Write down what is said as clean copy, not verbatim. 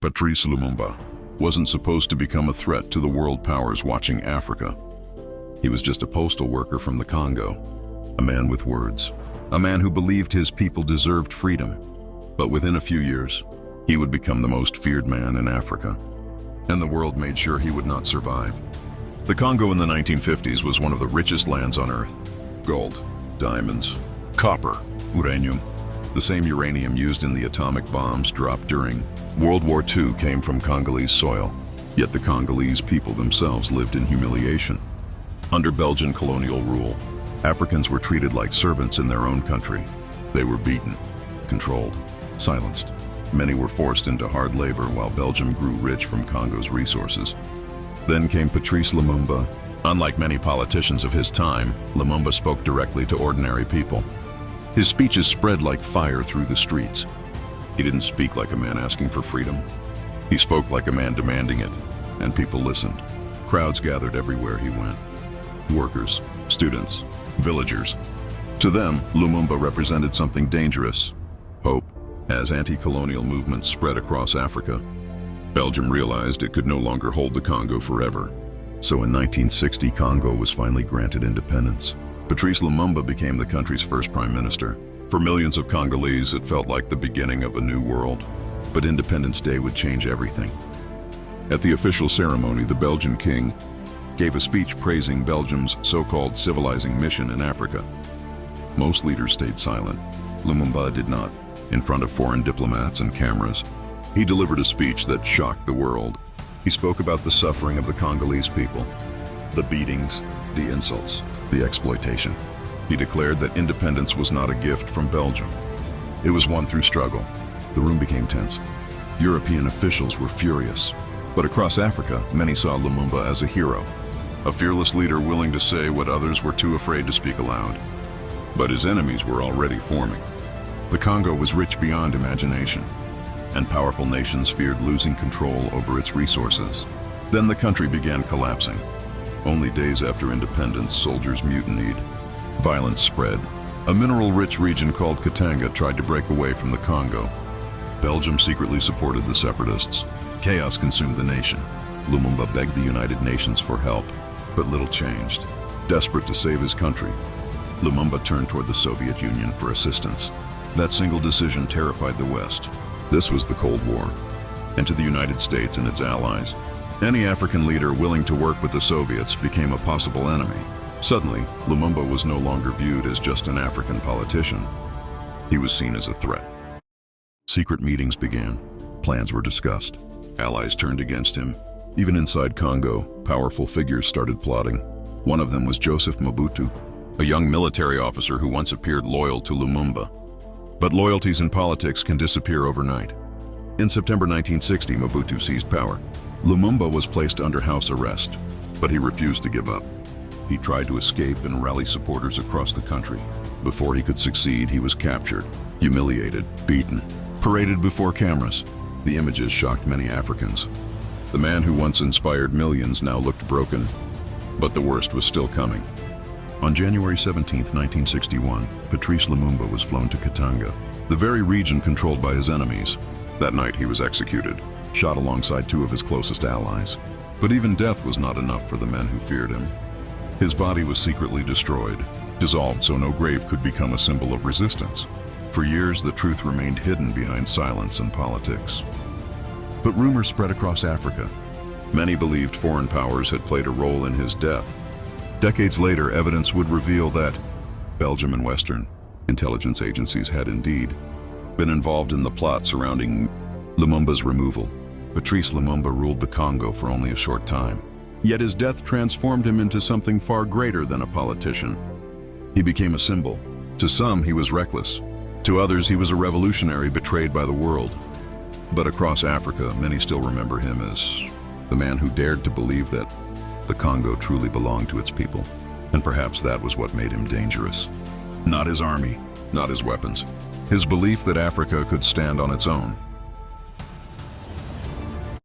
Patrice Lumumba wasn't supposed to become a threat to the world powers watching Africa. He was just a postal worker from the Congo, a man with words, a man who believed his people deserved freedom. But within a few years, he would become the most feared man in Africa, and the world made sure he would not survive. The Congo in the 1950s was one of the richest lands on Earth. Gold, diamonds, copper, uranium. The same uranium used in the atomic bombs dropped during World War II came from Congolese soil, yet the Congolese people themselves lived in humiliation. Under Belgian colonial rule, Africans were treated like servants in their own country. They were beaten, controlled, silenced. Many were forced into hard labor while Belgium grew rich from Congo's resources. Then came Patrice Lumumba. Unlike many politicians of his time, Lumumba spoke directly to ordinary people. His speeches spread like fire through the streets. He didn't speak like a man asking for freedom. He spoke like a man demanding it, and people listened. Crowds gathered everywhere he went. Workers, students, villagers. To them, Lumumba represented something dangerous: hope. As anti-colonial movements spread across Africa, Belgium realized it could no longer hold the Congo forever. So in 1960, Congo was finally granted independence. Patrice Lumumba became the country's first prime minister. For millions of Congolese, it felt like the beginning of a new world. But Independence Day would change everything. At the official ceremony, the Belgian king gave a speech praising Belgium's so-called civilizing mission in Africa. Most leaders stayed silent. Lumumba did not. In front of foreign diplomats and cameras, he delivered a speech that shocked the world. He spoke about the suffering of the Congolese people, the beatings, the insults, the exploitation. He declared that independence was not a gift from Belgium. It was won through struggle. The room became tense. European officials were furious. But across Africa, many saw Lumumba as a hero, a fearless leader willing to say what others were too afraid to speak aloud. But his enemies were already forming. The Congo was rich beyond imagination, and powerful nations feared losing control over its resources. Then the country began collapsing. Only days after independence, soldiers mutinied. Violence spread. A mineral-rich region called Katanga tried to break away from the Congo. Belgium secretly supported the separatists. Chaos consumed the nation. Lumumba begged the United Nations for help, but little changed. Desperate to save his country, Lumumba turned toward the Soviet Union for assistance. That single decision terrified the West. This was the Cold War. And to the United States and its allies, any African leader willing to work with the Soviets became a possible enemy. Suddenly, Lumumba was no longer viewed as just an African politician. He was seen as a threat. Secret meetings began. Plans were discussed. Allies turned against him. Even inside Congo, powerful figures started plotting. One of them was Joseph Mobutu, a young military officer who once appeared loyal to Lumumba. But loyalties in politics can disappear overnight. In September 1960, Mobutu seized power. Lumumba was placed under house arrest, but he refused to give up. He tried to escape and rally supporters across the country. Before he could succeed, he was captured, humiliated, beaten, paraded before cameras. The images shocked many Africans. The man who once inspired millions now looked broken, but the worst was still coming. On January 17, 1961, Patrice Lumumba was flown to Katanga, the very region controlled by his enemies. That night he was executed, shot alongside two of his closest allies. But even death was not enough for the men who feared him. His body was secretly destroyed, dissolved so no grave could become a symbol of resistance. For years, the truth remained hidden behind silence and politics. But rumors spread across Africa. Many believed foreign powers had played a role in his death. Decades later, evidence would reveal that Belgium and Western intelligence agencies had indeed been involved in the plot surrounding Lumumba's removal. Patrice Lumumba ruled the Congo for only a short time. Yet his death transformed him into something far greater than a politician. He became a symbol. To some, he was reckless. To others, he was a revolutionary betrayed by the world. But across Africa, many still remember him as the man who dared to believe that the Congo truly belonged to its people. And perhaps that was what made him dangerous. Not his army, not his weapons. His belief that Africa could stand on its own.